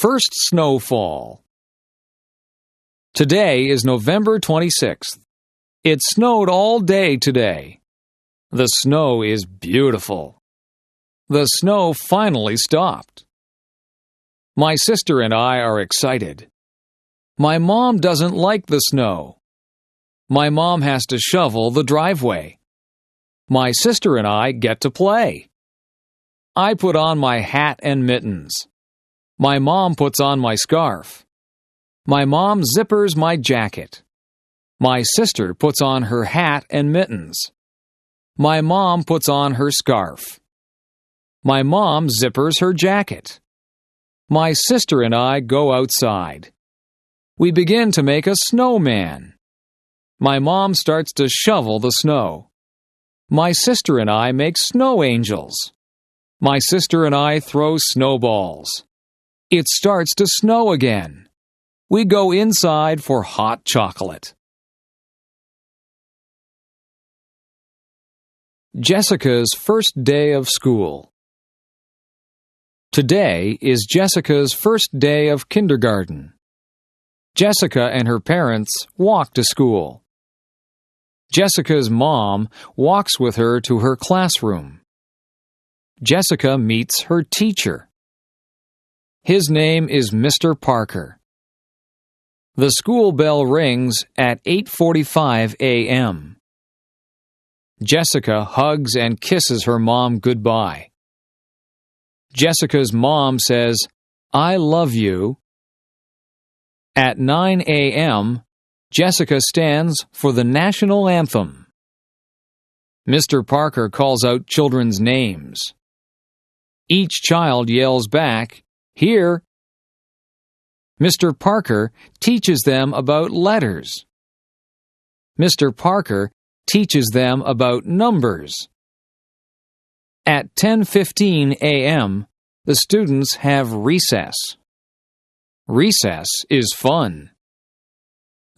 First snowfall. Today is November 26th. It snowed all day today. The snow is beautiful. The snow finally stopped. My sister and I are excited. My mom doesn't like the snow. My mom has to shovel the driveway. My sister and I get to play. I put on my hat and mittens. My mom puts on my scarf. My mom zippers my jacket. My sister puts on her hat and mittens. My mom puts on her scarf. My mom zippers her jacket. My sister and I go outside. We begin to make a snowman. My mom starts to shovel the snow. My sister and I make snow angels. My sister and I throw snowballs. It starts to snow again. We go inside for hot chocolate. Jessica's first day of school. Today is Jessica's first day of kindergarten. Jessica and her parents walk to school. Jessica's mom walks with her to her classroom. Jessica meets her teacher. His name is Mr. Parker. The school bell rings at 8:45 a.m. Jessica hugs and kisses her mom goodbye. Jessica's mom says, "I love you." At 9 a.m., Jessica stands for the national anthem. Mr. Parker calls out children's names. Each child yells back, "Here!" Mr. Parker teaches them about letters. Mr. Parker teaches them about numbers. At 10:15 a.m., the students have recess. Recess is fun.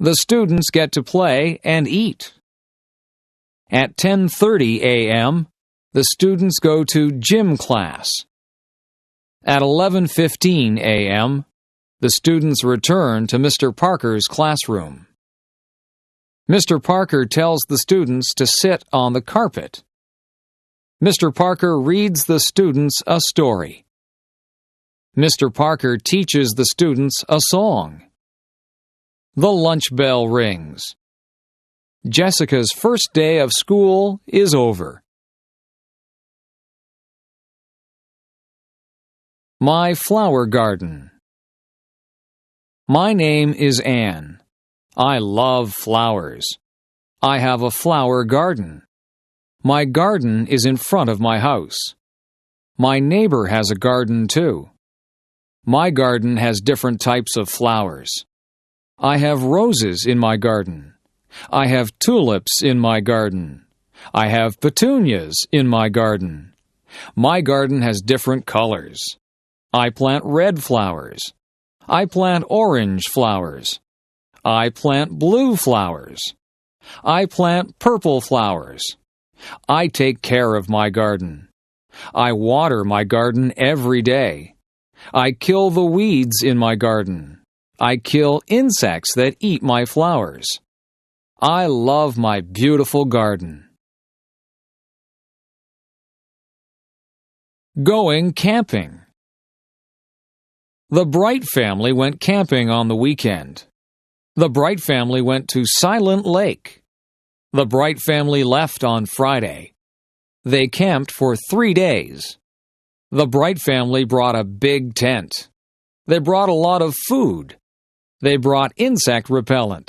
The students get to play and eat. At 10:30 a.m., the students go to gym class. At 11:15 a.m., the students return to Mr. Parker's classroom. Mr. Parker tells the students to sit on the carpet. Mr. Parker reads the students a story. Mr. Parker teaches the students a song. The lunch bell rings. Jessica's first day of school is over. My flower garden. My name is Anne. I love flowers. I have a flower garden. My garden is in front of my house. My neighbor has a garden too. My garden has different types of flowers. I have roses in my garden. I have tulips in my garden. I have petunias in my garden. My garden has different colors. I plant red flowers. I plant orange flowers. I plant blue flowers. I plant purple flowers. I take care of my garden. I water my garden every day. I kill the weeds in my garden. I kill insects that eat my flowers. I love my beautiful garden. Going camping. The Bright family went camping on the weekend. The Bright family went to Silent Lake. The Bright family left on Friday. They camped for 3 days. The Bright family brought a big tent. They brought a lot of food. They brought insect repellent.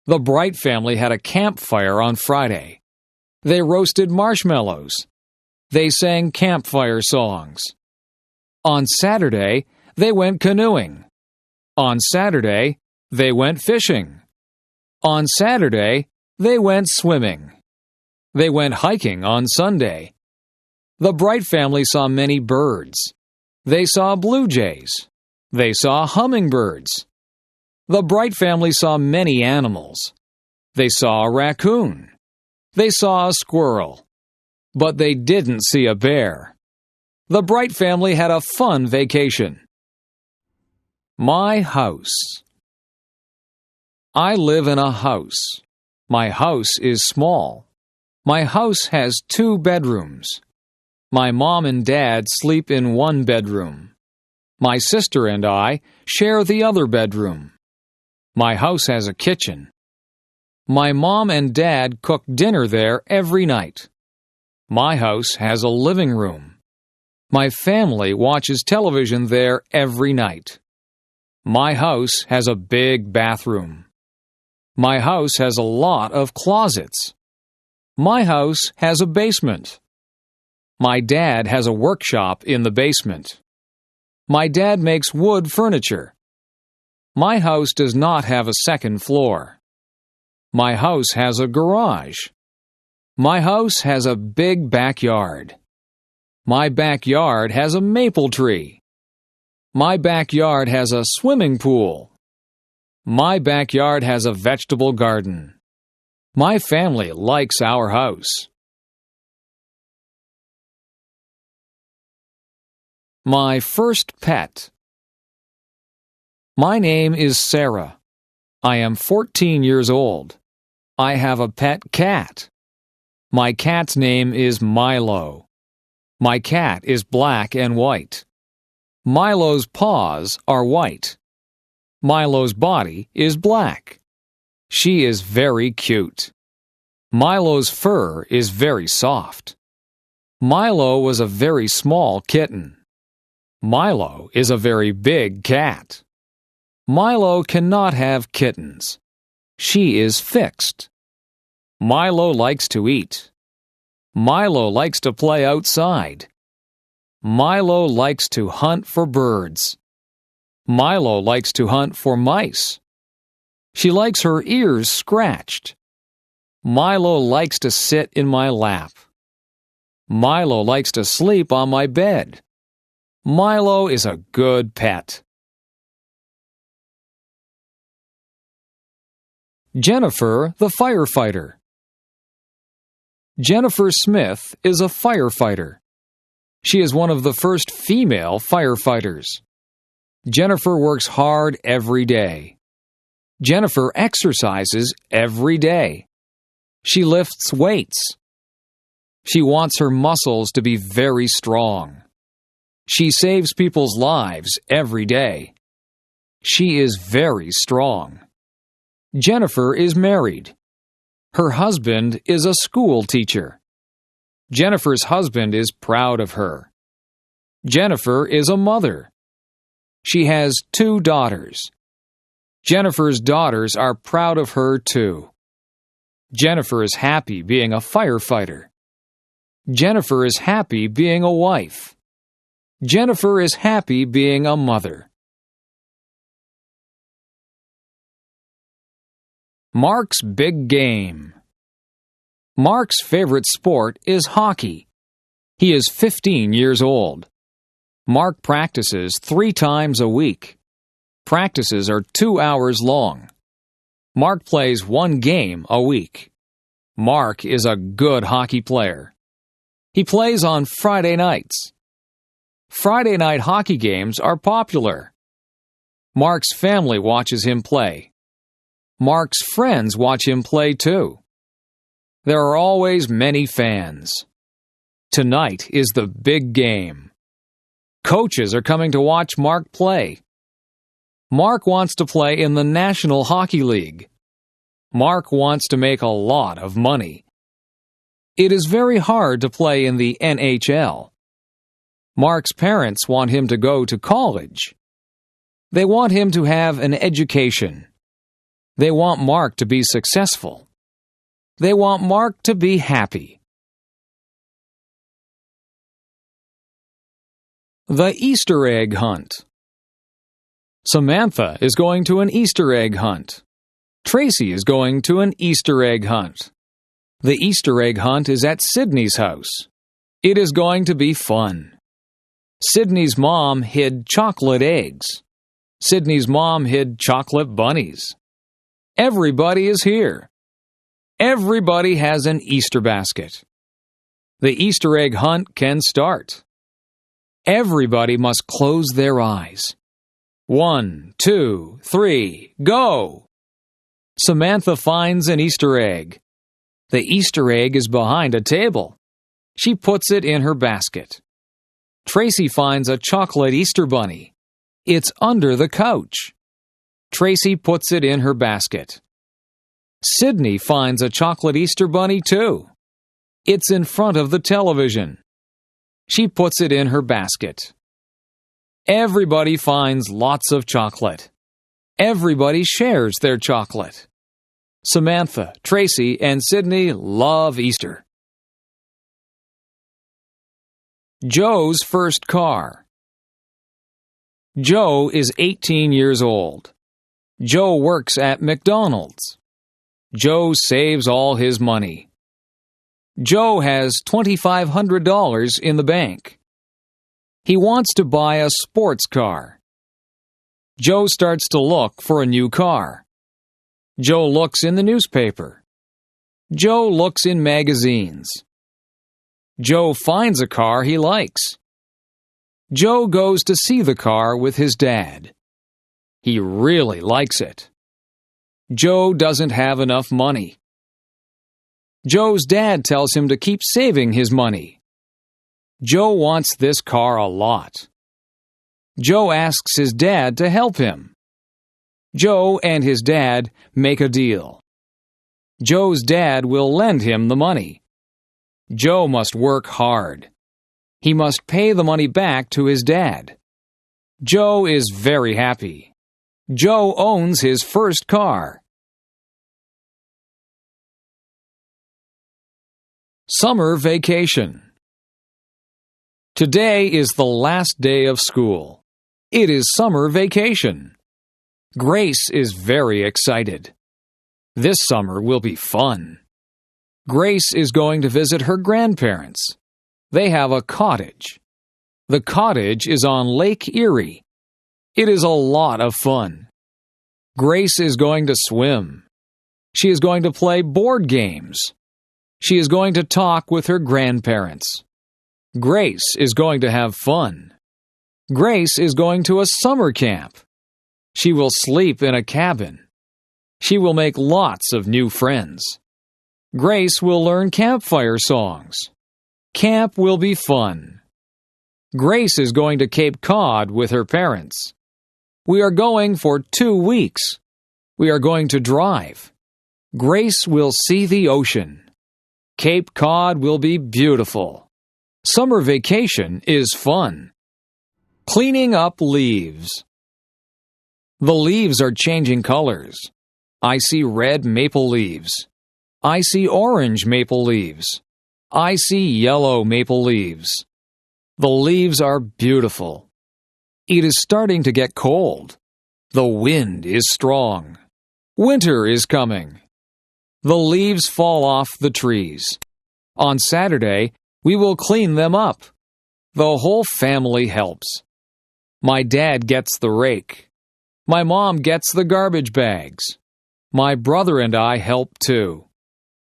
The Bright family had a campfire on Friday. They roasted marshmallows. They sang campfire songs. On Saturday, they went canoeing. On Saturday, they went fishing. On Saturday, they went swimming. They went hiking on Sunday. The Bright family saw many birds. They saw blue jays. They saw hummingbirds. The Bright family saw many animals. They saw a raccoon. They saw a squirrel. But they didn't see a bear. The Bright family had a fun vacation. My house. I live in a house. My house is small. My house has 2 bedrooms. My mom and dad sleep in one bedroom. My sister and I share the other bedroom. My house has a kitchen. My mom and dad cook dinner there every night. My house has a living room. My family watches television there every night. My house has a big bathroom. My house has a lot of closets. My house has a basement. My dad has a workshop in the basement. My dad makes wood furniture. My house does not have a second floor. My house has a garage. My house has a big backyard. My backyard has a maple tree. My backyard has a swimming pool. My backyard has a vegetable garden. My family likes our house. My first pet. My name is Sarah. I am 14 years old. I have a pet cat. My cat's name is Milo. My cat is black and white. Milo's paws are white. Milo's body is black. She is very cute. Milo's fur is very soft. Milo was a very small kitten. Milo is a very big cat. Milo cannot have kittens. She is fixed. Milo likes to eat. Milo likes to play outside. Milo likes to hunt for birds. Milo likes to hunt for mice. She likes her ears scratched. Milo likes to sit in my lap. Milo likes to sleep on my bed. Milo is a good pet. Jennifer the firefighter. Jennifer Smith is a firefighter. She is one of the first female firefighters. Jennifer works hard every day. Jennifer exercises every day. She lifts weights. She wants her muscles to be very strong. She saves people's lives every day. She is very strong. Jennifer is married. Her husband is a school teacher. Jennifer's husband is proud of her. Jennifer is a mother. She has 2 daughters. Jennifer's daughters are proud of her too. Jennifer is happy being a firefighter. Jennifer is happy being a wife. Jennifer is happy being a mother. Mark's big game. Mark's favorite sport is hockey. He is 15 years old. Mark practices 3 times a week. Practices are 2 hours long. Mark plays 1 game a week. Mark is a good hockey player. He plays on Friday nights. Friday night hockey games are popular. Mark's family watches him play. Mark's friends watch him play too. There are always many fans. Tonight is the big game. Coaches are coming to watch Mark play. Mark wants to play in the National Hockey League. Mark wants to make a lot of money. It is very hard to play in the NHL. Mark's parents want him to go to college. They want him to have an education. They want Mark to be successful. They want Mark to be happy. The Easter egg hunt. Samantha is going to an Easter egg hunt. Tracy is going to an Easter egg hunt. The Easter egg hunt is at Sydney's house. It is going to be fun. Sydney's mom hid chocolate eggs. Sydney's mom hid chocolate bunnies. Everybody is here. Everybody has an Easter basket. The Easter egg hunt can start. Everybody must close their eyes. 1, 2, 3, go! Samantha finds an Easter egg. The Easter egg is behind a table. She puts it in her basket. Tracy finds a chocolate Easter bunny. It's under the couch. Tracy puts it in her basket. Sydney finds a chocolate Easter bunny too. It's in front of the television. She puts it in her basket. Everybody finds lots of chocolate. Everybody shares their chocolate. Samantha, Tracy, and Sydney love Easter. Joe's first car. Joe is 18 years old. Joe works at McDonald's. Joe saves all his money. Joe has $2,500 in the bank. He wants to buy a sports car. Joe starts to look for a new car. Joe looks in the newspaper. Joe looks in magazines. Joe finds a car he likes. Joe goes to see the car with his dad. He really likes it. Joe doesn't have enough money. Joe's dad tells him to keep saving his money. Joe wants this car a lot. Joe asks his dad to help him. Joe and his dad make a deal. Joe's dad will lend him the money. Joe must work hard. He must pay the money back to his dad. Joe is very happy. Joe owns his first car. Summer vacation. Today is the last day of school. It is summer vacation. Grace is very excited. This summer will be fun. Grace is going to visit her grandparents. They have a cottage. The cottage is on Lake Erie. It is a lot of fun. Grace is going to swim. She is going to play board games. She is going to talk with her grandparents. Grace is going to have fun. Grace is going to a summer camp. She will sleep in a cabin. She will make lots of new friends. Grace will learn campfire songs. Camp will be fun. Grace is going to Cape Cod with her parents. We are going for 2 weeks. We are going to drive. Grace will see the ocean. Cape Cod will be beautiful. Summer vacation is fun. Cleaning up leaves. The leaves are changing colors. I see red maple leaves. I see orange maple leaves. I see yellow maple leaves. The leaves are beautiful. It is starting to get cold. The wind is strong. Winter is coming. The leaves fall off the trees. On Saturday, we will clean them up. The whole family helps. My dad gets the rake. My mom gets the garbage bags. My brother and I help too.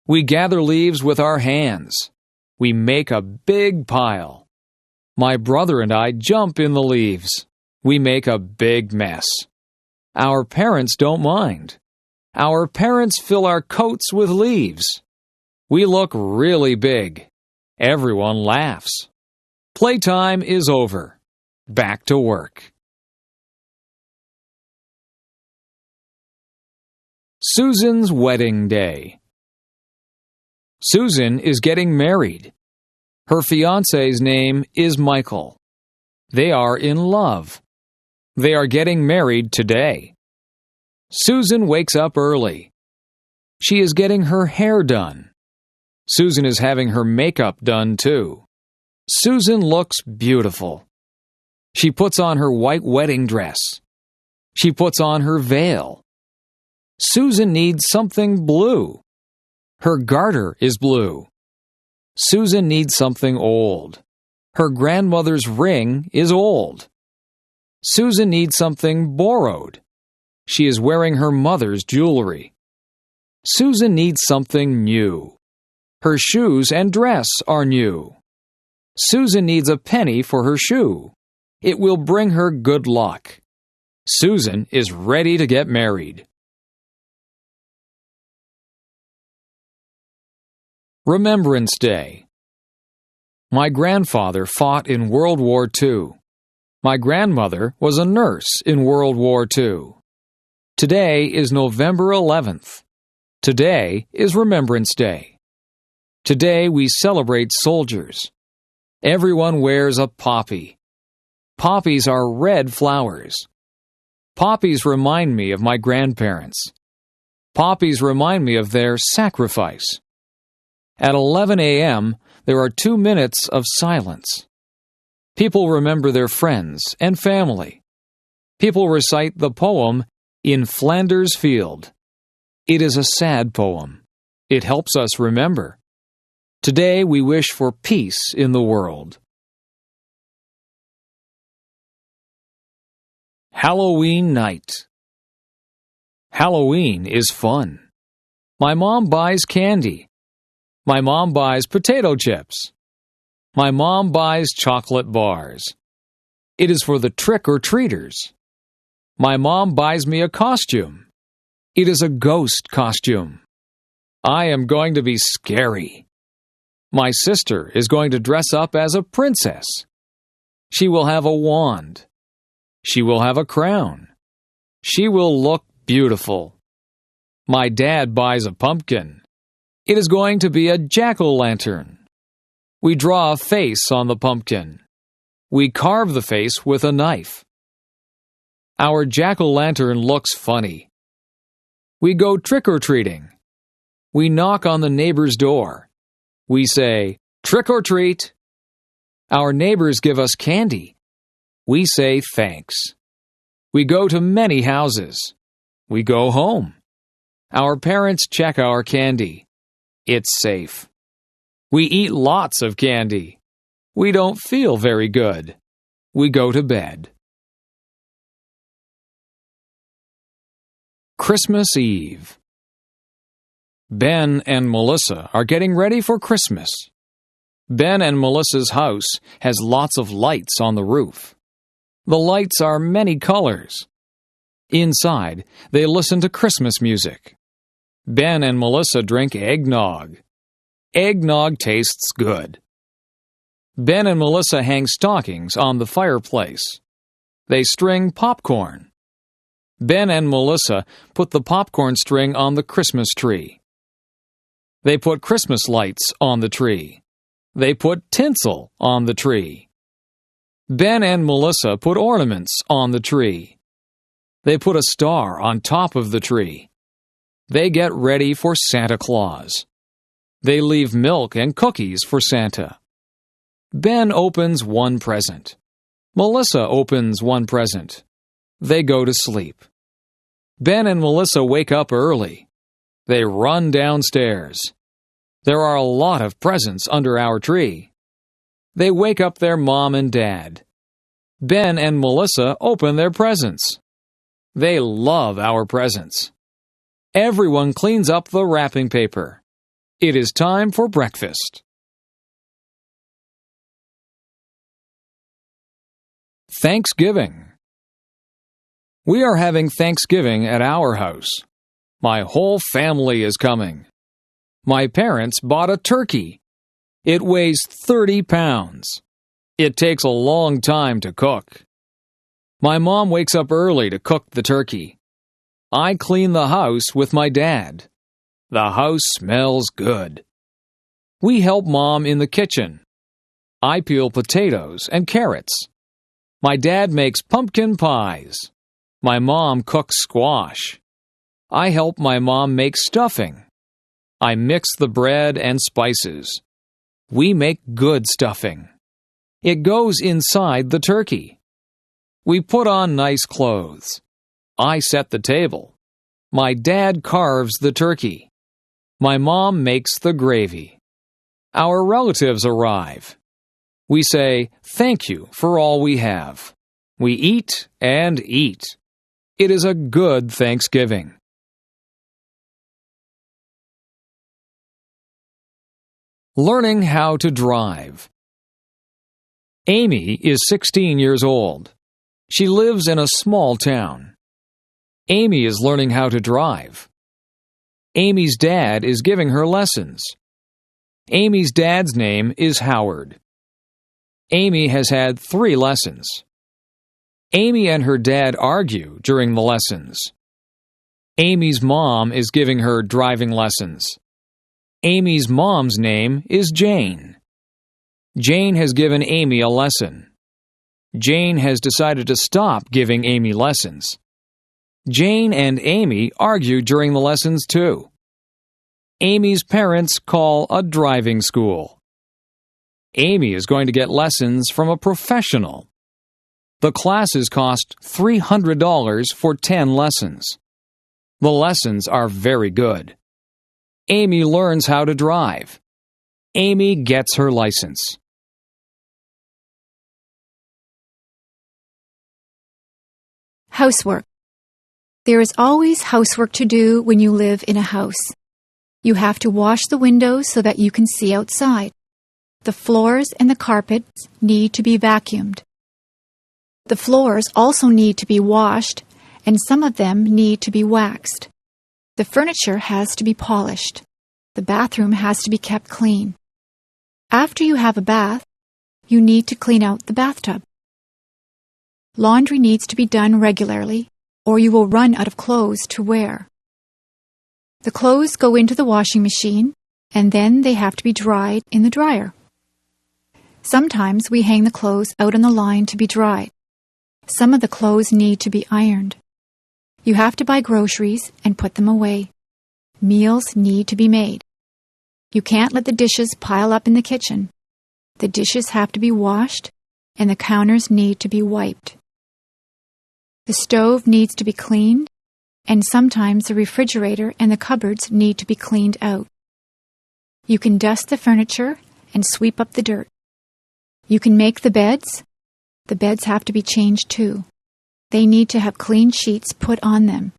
We gather leaves with our hands. We make a big pile. My brother and I jump in the leaves. We make a big mess. Our parents don't mind. Our parents fill our coats with leaves. We look really big. Everyone laughs. Playtime is over. Back to work. Susan's wedding day. Susan is getting married. Her fiancé's name is Michael. They are in love. They are getting married today. Susan wakes up early. She is getting her hair done. Susan is having her makeup done too. Susan looks beautiful. She puts on her white wedding dress. She puts on her veil. Susan needs something blue. Her garter is blue. Susan needs something old. Her grandmother's ring is old. Susan needs something borrowed. She is wearing her mother's jewelry. Susan needs something new. Her shoes and dress are new. Susan needs a penny for her shoe. It will bring her good luck. Susan is ready to get married. Remembrance Day. My grandfather fought in World War II. My grandmother was a nurse in World War II. Today is November 11th. Today is Remembrance Day. Today we celebrate soldiers. Everyone wears a poppy. Poppies are red flowers. Poppies remind me of my grandparents. Poppies remind me of their sacrifice. At 11 a.m., there are 2 minutes of silence. People remember their friends and family. People recite the poem In Flanders Field. It is a sad poem. It helps us remember. Today we wish for peace in the world. Halloween night. Halloween is fun. My mom buys candy. My mom buys potato chips. My mom buys chocolate bars. It is for the trick-or-treaters. My mom buys me a costume. It is a ghost costume. I am going to be scary. My sister is going to dress up as a princess. She will have a wand. She will have a crown. She will look beautiful. My dad buys a pumpkin. It is going to be a jack-o'-lantern. We draw a face on the pumpkin. We carve the face with a knife. Our jack-o'-lantern looks funny. We go trick-or-treating. We knock on the neighbor's door. We say, "Trick or treat." Our neighbors give us candy. We say thanks. We go to many houses. We go home. Our parents check our candy. It's safe. We eat lots of candy. We don't feel very good. We go to bed. Christmas Eve. Ben and Melissa are getting ready for Christmas. Ben and Melissa's house has lots of lights on the roof. The lights are many colors. Inside, they listen to Christmas music. Ben and Melissa drink eggnog. Eggnog tastes good. Ben and Melissa hang stockings on the fireplace. They string popcorn. Ben and Melissa put the popcorn string on the Christmas tree. They put Christmas lights on the tree. They put tinsel on the tree. Ben and Melissa put ornaments on the tree. They put a star on top of the tree. They get ready for Santa Claus. They leave milk and cookies for Santa. Ben opens one present. Melissa opens one present. They go to sleep. Ben and Melissa wake up early. They run downstairs. There are a lot of presents under our tree. They wake up their mom and dad. Ben and Melissa open their presents. They love our presents. Everyone cleans up the wrapping paper. It is time for breakfast. Thanksgiving. We are having Thanksgiving at our house. My whole family is coming. My parents bought a turkey. It weighs 30 pounds. It takes a long time to cook. My mom wakes up early to cook the turkey. I clean the house with my dad. The house smells good. We help Mom in the kitchen. I peel potatoes and carrots. My dad makes pumpkin pies. My mom cooks squash. I help my mom make stuffing. I mix the bread and spices. We make good stuffing. It goes inside the turkey. We put on nice clothes. I set the table. My dad carves the turkey. My mom makes the gravy. Our relatives arrive. We say, "Thank you for all we have." We eat and eat. It is a good Thanksgiving. Learning how to drive. Amy is 16 years old. She lives in a small town. Amy is learning how to drive. Amy's dad is giving her lessons. Amy's dad's name is Howard. Amy has had 3 lessons. Amy and her dad argue during the lessons. Amy's mom is giving her driving lessons. Amy's mom's name is Jane. Jane has given Amy a lesson. Jane has decided to stop giving Amy lessons. Jane and Amy argue during the lessons too. Amy's parents call a driving school. Amy is going to get lessons from a professional. The classes cost $300 for 10 lessons. The lessons are very good. Amy learns how to drive. Amy gets her license. Housework. There is always housework to do when you live in a house. You have to wash the windows so that you can see outside. The floors and the carpets need to be vacuumed. The floors also need to be washed, and some of them need to be waxed. The furniture has to be polished. The bathroom has to be kept clean. After you have a bath, you need to clean out the bathtub. Laundry needs to be done regularly, or you will run out of clothes to wear. The clothes go into the washing machine, and then they have to be dried in the dryer. Sometimes we hang the clothes out on the line to be dried. Some of the clothes need to be ironed. You have to buy groceries and put them away. Meals need to be made. You can't let the dishes pile up in the kitchen. The dishes have to be washed, and the counters need to be wiped. The stove needs to be cleaned, and sometimes the refrigerator and the cupboards need to be cleaned out. You can dust the furniture and sweep up the dirt. You can make the beds. The beds have to be changed too. They need to have clean sheets put on them.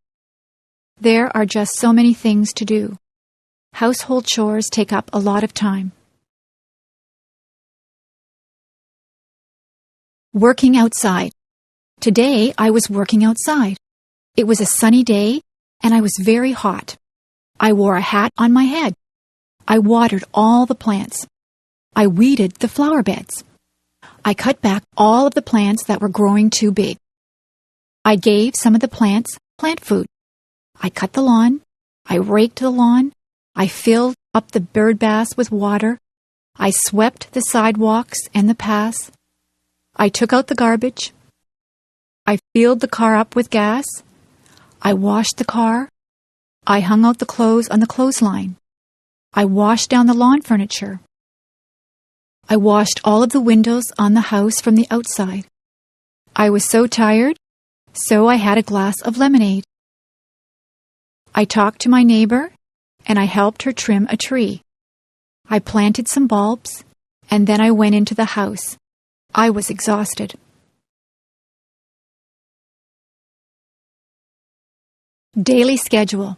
There are just so many things to do. Household chores take up a lot of time. Working outside. Today I was working outside. It was a sunny day and I was very hot. I wore a hat on my head. I watered all the plants. I weeded the flower beds. I cut back all of the plants that were growing too big. I gave some of the plants plant food. I cut the lawn. I raked the lawn. I filled up the bird baths with water. I swept the sidewalks and the paths. I took out the garbage. I filled the car up with gas. I washed the car. I hung out the clothes on the clothesline. I washed down the lawn furniture. I washed all of the windows on the house from the outside. I was so tired, so I had a glass of lemonade. I talked to my neighbor, and I helped her trim a tree. I planted some bulbs, and then I went into the house. I was exhausted. Daily schedule.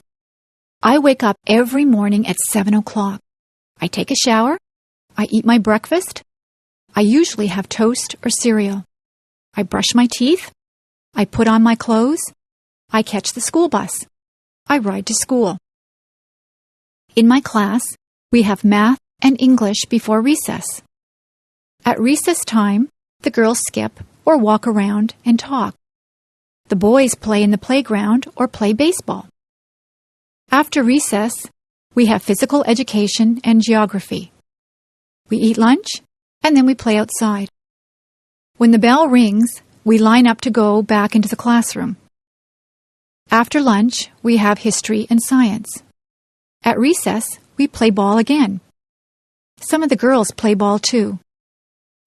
I wake up every morning at 7 o'clock. I take a shower. I eat my breakfast. I usually have toast or cereal. I brush my teeth. I put on my clothes. I catch the school bus. I ride to school. In my class, we have math and English before recess. At recess time, the girls skip or walk around and talk. The boys play in the playground or play baseball. After recess, we have physical education and geography. We eat lunch, and then we play outside. When the bell rings, we line up to go back into the classroom. After lunch, we have history and science. At recess, we play ball again. Some of the girls play ball too.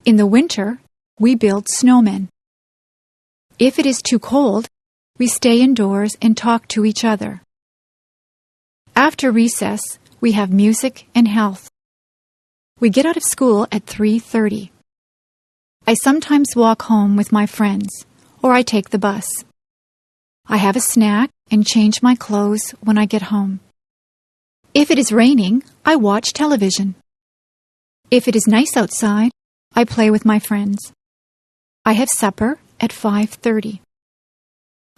In the winter, we build snowmen. If it is too cold, we stay indoors and talk to each other. After recess, we have music and health. We get out of school at 3:30. I sometimes walk home with my friends, or I take the bus. I have a snack and change my clothes when I get home. If it is raining, I watch television. If it is nice outside, I play with my friends. I have supper at 5:30.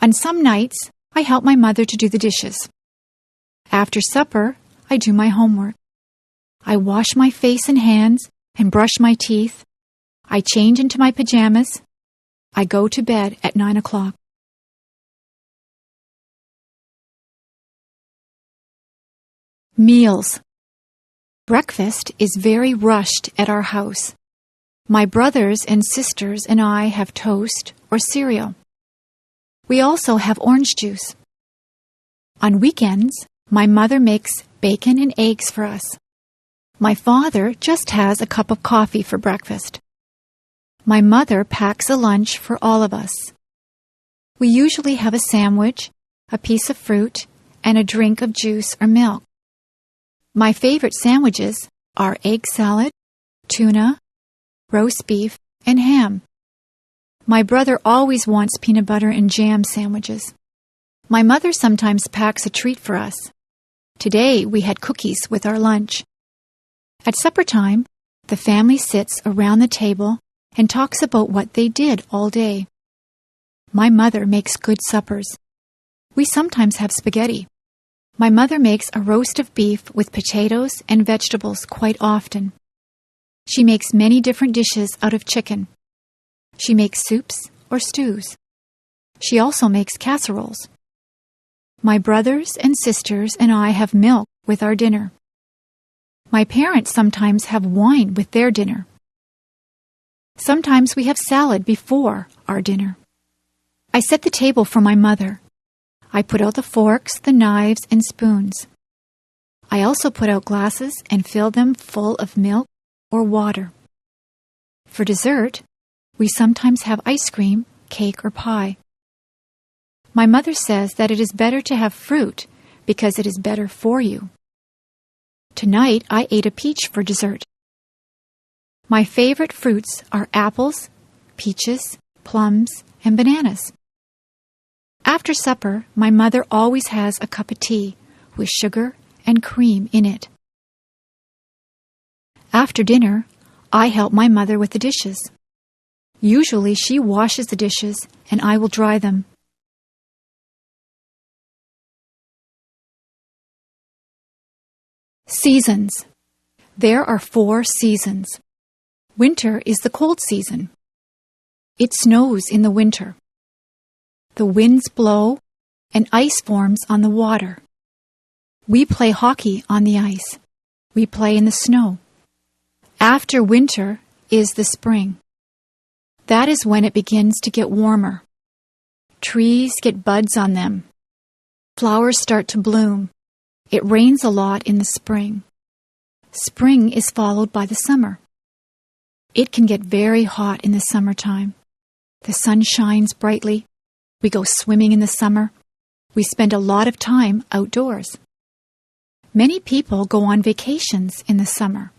On some nights, I help my mother to do the dishes. After supper, I do my homework. I wash my face and hands and brush my teeth. I change into my pajamas. I go to bed at 9 o'clock. Meals. Breakfast is very rushed at our house. My brothers and sisters and I have toast or cereal. We also have orange juice. On weekends, my mother makes bacon and eggs for us. My father just has a cup of coffee for breakfast. My mother packs a lunch for all of us. We usually have a sandwich, a piece of fruit, and a drink of juice or milk. My favorite sandwiches are egg salad, tuna, roast beef, and ham. My brother always wants peanut butter and jam sandwiches. My mother sometimes packs a treat for us. Today we had cookies with our lunch. At supper time, the family sits around the table and talks about what they did all day. My mother makes good suppers. We sometimes have spaghetti. My mother makes a roast of beef with potatoes and vegetables quite often. She makes many different dishes out of chicken. She makes soups or stews. She also makes casseroles. My brothers and sisters and I have milk with our dinner. My parents sometimes have wine with their dinner. Sometimes we have salad before our dinner. I set the table for my mother. I put out the forks, the knives, and spoons. I also put out glasses and fill them full of milk or water. For dessert, we sometimes have ice cream, cake, or pie. My mother says that it is better to have fruit because it is better for you. Tonight, I ate a peach for dessert. My favorite fruits are apples, peaches, plums, and bananas. After supper, my mother always has a cup of tea with sugar and cream in it. After dinner, I help my mother with the dishes. Usually she washes the dishes and I will dry them. Seasons. There are 4 seasons. Winter is the cold season. It snows in the winter. The winds blow and ice forms on the water. We play hockey on the ice. We play in the snow. After winter is the spring. That is when it begins to get warmer. Trees get buds on them. Flowers start to bloom. It rains a lot in the spring. Spring is followed by the summer. It can get very hot in the summertime. The sun shines brightly. We go swimming in the summer. We spend a lot of time outdoors. Many people go on vacations in the summer.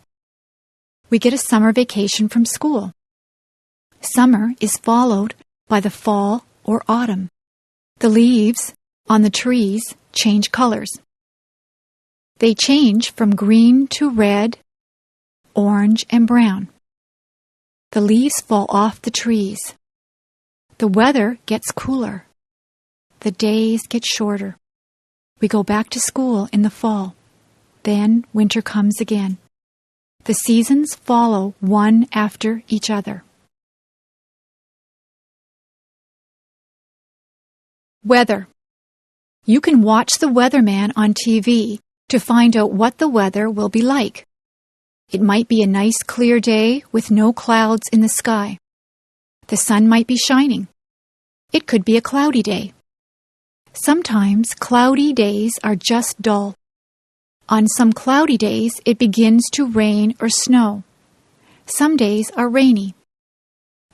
We get a summer vacation from school. Summer is followed by the fall or autumn. The leaves on the trees change colors. They change from green to red, orange, and brown. The leaves fall off the trees. The weather gets cooler. The days get shorter. We go back to school in the fall. Then winter comes again. The seasons follow one after each other. Weather. You can watch the weatherman on TV to find out what the weather will be like. It might be a nice clear day with no clouds in the sky. The sun might be shining. It could be a cloudy day. Sometimes cloudy days are just dull. On some cloudy days, it begins to rain or snow. Some days are rainy.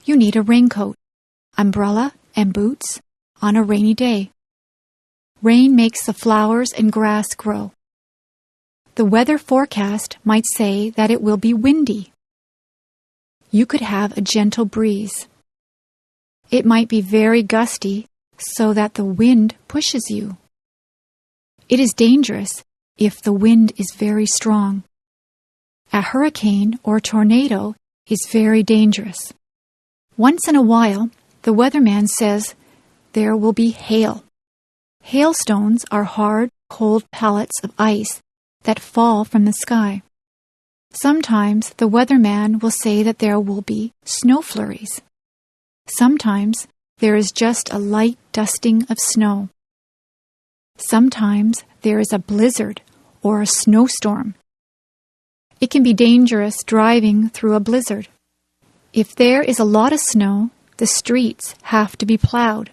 You need a raincoat, umbrella, and boots on a rainy day. Rain makes the flowers and grass grow. The weather forecast might say that it will be windy. You could have a gentle breeze. It might be very gusty so that the wind pushes you. It is dangerous if the wind is very strong. A hurricane or tornado is very dangerous. Once in a while, the weatherman says there will be hail. Hailstones are hard, cold pellets of ice that fall from the sky. Sometimes the weatherman will say that there will be snow flurries. Sometimes there is just a light dusting of snow. Sometimes there is a blizzard or a snowstorm. It can be dangerous driving through a blizzard. If there is a lot of snow, the streets have to be plowed.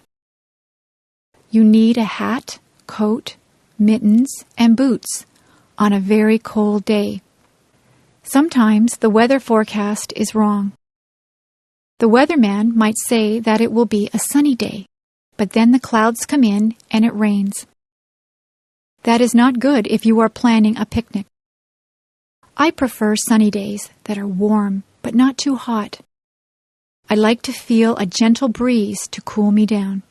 You need a hat, coat, mittens, and boots on a very cold day. Sometimes the weather forecast is wrong. The weatherman might say that it will be a sunny day, but then the clouds come in and it rains. That is not good if you are planning a picnic. I prefer sunny days that are warm but not too hot. I like to feel a gentle breeze to cool me down.